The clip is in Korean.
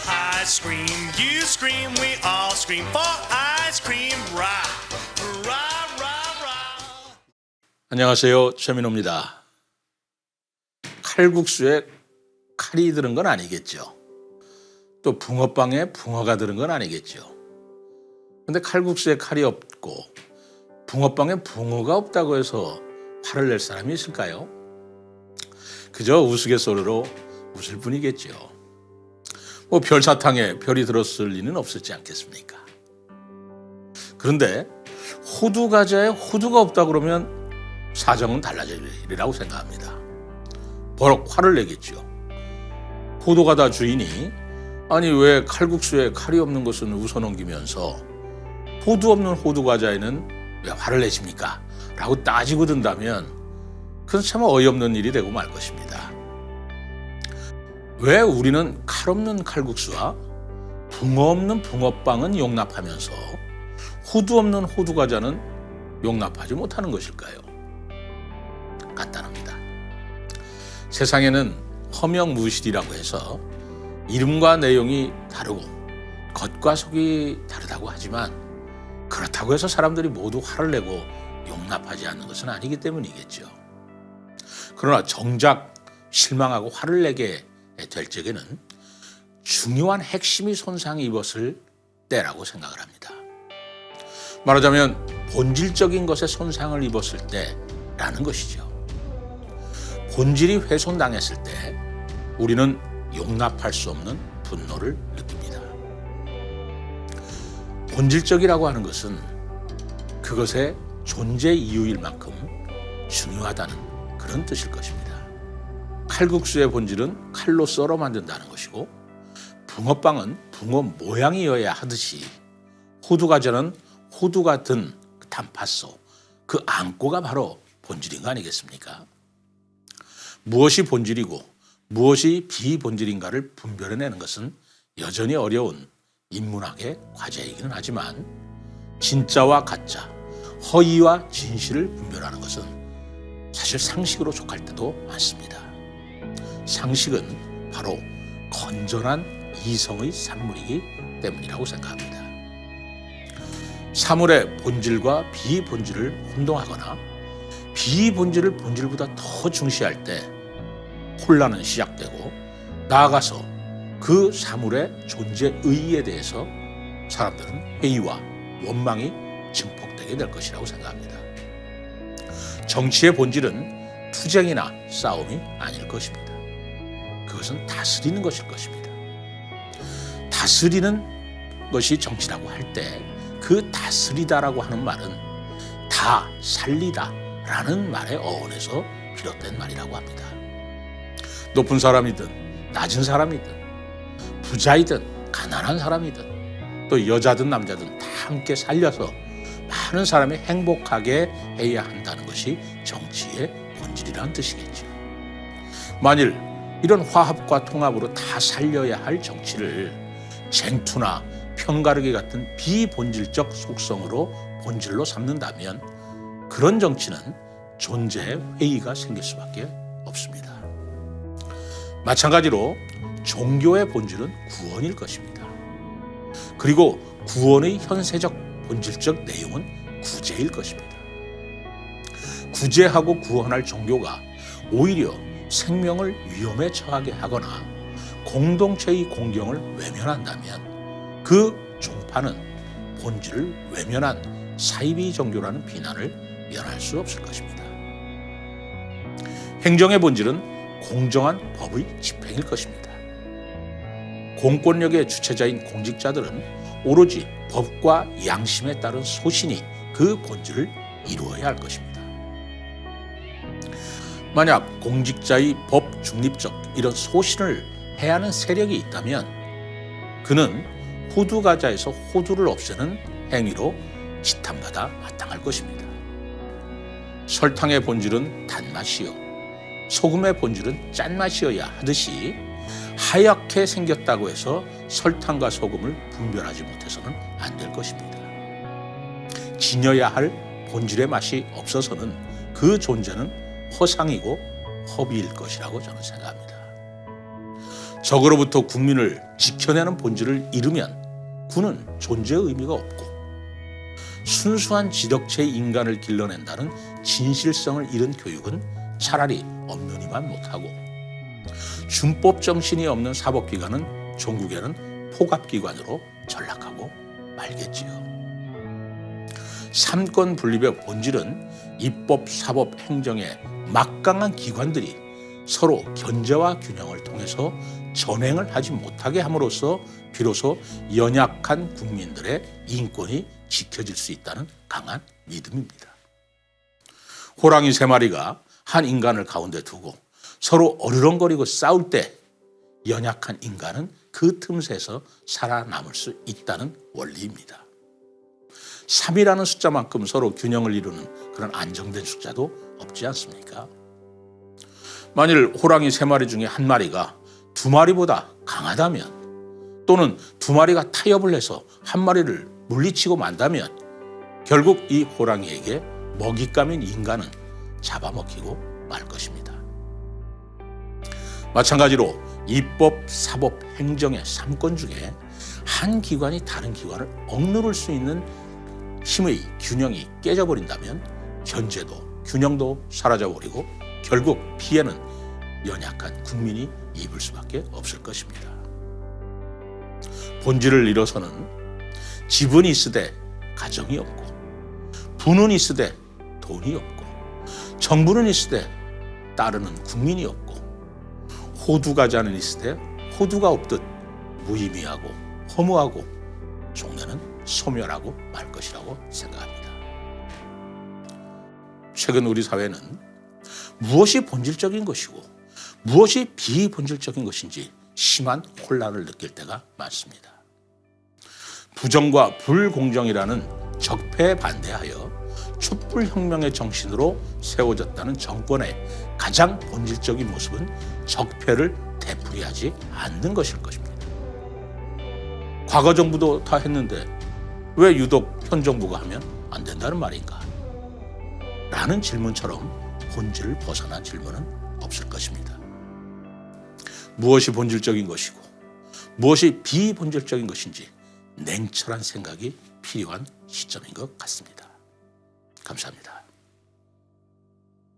I scream, you scream, we all scream for ice cream. Rah, rah, rah, rah. 안녕하세요. 최민호입니다. 칼국수에 칼이 들은 건 아니겠죠. 또 붕어빵에 붕어가 들은 건 아니겠죠. 근데 칼국수에 칼이 없고 붕어빵에 붕어가 없다고 해서 화를 낼 사람이 있을까요? 그저 우스갯소리로 웃을 뿐이겠죠. 뭐 별사탕에 별이 들었을 리는 없었지 않겠습니까? 그런데 호두 과자에 호두가 없다 그러면 사정은 달라질 일이라고 생각합니다. 버럭 화를 내겠죠. 호두 과자 주인이 아니 왜 칼국수에 칼이 없는 것은 웃어넘기면서 호두 없는 호두 과자에는 왜 화를 내십니까? 라고 따지고 든다면 그건 참 어이없는 일이 되고 말 것입니다. 왜 우리는 칼 없는 칼국수와 붕어 없는 붕어빵은 용납하면서 호두 없는 호두 과자는 용납하지 못하는 것일까요? 간단합니다. 세상에는 허명무실이라고 해서 이름과 내용이 다르고 겉과 속이 다르다고 하지만 그렇다고 해서 사람들이 모두 화를 내고 용납하지 않는 것은 아니기 때문이겠죠. 그러나 정작 실망하고 화를 내게 될 적에는 중요한 핵심이 손상을 입었을 때라고 생각을 합니다. 말하자면 본질적인 것에 손상을 입었을 때라는 것이죠. 본질이 훼손당했을 때 우리는 용납할 수 없는 분노를 느낍니다. 본질적이라고 하는 것은 그것의 존재 이유일 만큼 중요하다는 그런 뜻일 것입니다. 칼국수의 본질은 칼로 썰어 만든다는 것이고 붕어빵은 붕어 모양이어야 하듯이 호두 과자는 호두가 든 단팥소, 그 안고가 바로 본질인 거 아니겠습니까? 무엇이 본질이고 무엇이 비본질인가를 분별해내는 것은 여전히 어려운 인문학의 과제이기는 하지만 진짜와 가짜, 허위와 진실을 분별하는 것은 사실 상식으로 족할 때도 많습니다. 상식은 바로 건전한 이성의 산물이기 때문이라고 생각합니다. 사물의 본질과 비본질을 혼동하거나 비본질을 본질보다 더 중시할 때 혼란은 시작되고 나아가서 그 사물의 존재 의의에 대해서 사람들은 회의와 원망이 증폭되게 될 것이라고 생각합니다. 정치의 본질은 투쟁이나 싸움이 아닐 것입니다. 그것은 다스리는 것일 것입니다. 다스리는 것이 정치라고 할 때 그 다스리다라고 하는 말은 다 살리다라는 말의 어원에서 비롯된 말이라고 합니다. 높은 사람이든 낮은 사람이든 부자이든 가난한 사람이든 또 여자든 남자든 다 함께 살려서 많은 사람이 행복하게 해야 한다는 것이 정치의 본질이라는 뜻이겠죠. 만일 이런 화합과 통합으로 다 살려야 할 정치를 쟁투나 편가르기 같은 비본질적 속성으로 본질로 삼는다면 그런 정치는 존재의 회의가 생길 수밖에 없습니다. 마찬가지로 종교의 본질은 구원일 것입니다. 그리고 구원의 현세적 본질적 내용은 구제일 것입니다. 구제하고 구원할 종교가 오히려 생명을 위험에 처하게 하거나 공동체의 공경을 외면한다면 그 종파는 본질을 외면한 사이비 종교라는 비난을 면할 수 없을 것입니다. 행정의 본질은 공정한 법의 집행일 것입니다. 공권력의 주체자인 공직자들은 오로지 법과 양심에 따른 소신이 그 본질을 이루어야 할 것입니다. 만약 공직자의 법 중립적 이런 소신을 해하는 세력이 있다면 그는 호두 과자에서 호두를 없애는 행위로 지탄받아 마땅할 것입니다. 설탕의 본질은 단맛이요 소금의 본질은 짠맛이어야 하듯이 하얗게 생겼다고 해서 설탕과 소금을 분별하지 못해서는 안 될 것입니다. 지녀야 할 본질의 맛이 없어서는 그 존재는 허상이고 허비일 것이라고 저는 생각합니다. 적으로부터 국민을 지켜내는 본질을 잃으면 군은 존재의 의미가 없고 순수한 지덕체의 인간을 길러낸다는 진실성을 잃은 교육은 차라리 엄연히만 못하고 준법 정신이 없는 사법기관은 종국에는 포갑기관으로 전락하고 말겠지요. 삼권 분립의 본질은 입법, 사법, 행정의 막강한 기관들이 서로 견제와 균형을 통해서 전횡을 하지 못하게 함으로써 비로소 연약한 국민들의 인권이 지켜질 수 있다는 강한 믿음입니다. 호랑이 3마리가 한 인간을 가운데 두고 서로 어르렁거리고 싸울 때 연약한 인간은 그 틈새에서 살아남을 수 있다는 원리입니다. 3이라는 숫자만큼 서로 균형을 이루는 그런 안정된 숫자도 없지 않습니까? 만일 호랑이 3마리 중에 1마리가 2마리보다 강하다면 또는 2마리가 타협을 해서 1마리를 물리치고 만다면 결국 이 호랑이에게 먹잇감인 인간은 잡아먹히고 말 것입니다. 마찬가지로 입법, 사법, 행정의 3권 중에 한 기관이 다른 기관을 억누를 수 있는 힘의 균형이 깨져버린다면 견제도 균형도 사라져버리고 결국 피해는 연약한 국민이 입을 수밖에 없을 것입니다. 본질을 잃어서는 집은 있으되 가정이 없고 부는 있으되 돈이 없고 정부는 있으되 따르는 국민이 없고 호두과자는 있으되 호두가 없듯 무의미하고 허무하고 종래는 소멸하고 말 것이라고 생각합니다. 최근 우리 사회는 무엇이 본질적인 것이고 무엇이 비본질적인 것인지 심한 혼란을 느낄 때가 많습니다. 부정과 불공정이라는 적폐에 반대하여 촛불혁명의 정신으로 세워졌다는 정권의 가장 본질적인 모습은 적폐를 되풀이하지 않는 것일 것입니다. 과거 정부도 다 했는데 왜 유독 현 정부가 하면 안 된다는 말인가? 라는 질문처럼 본질을 벗어난 질문은 없을 것입니다. 무엇이 본질적인 것이고 무엇이 비본질적인 것인지 냉철한 생각이 필요한 시점인 것 같습니다. 감사합니다.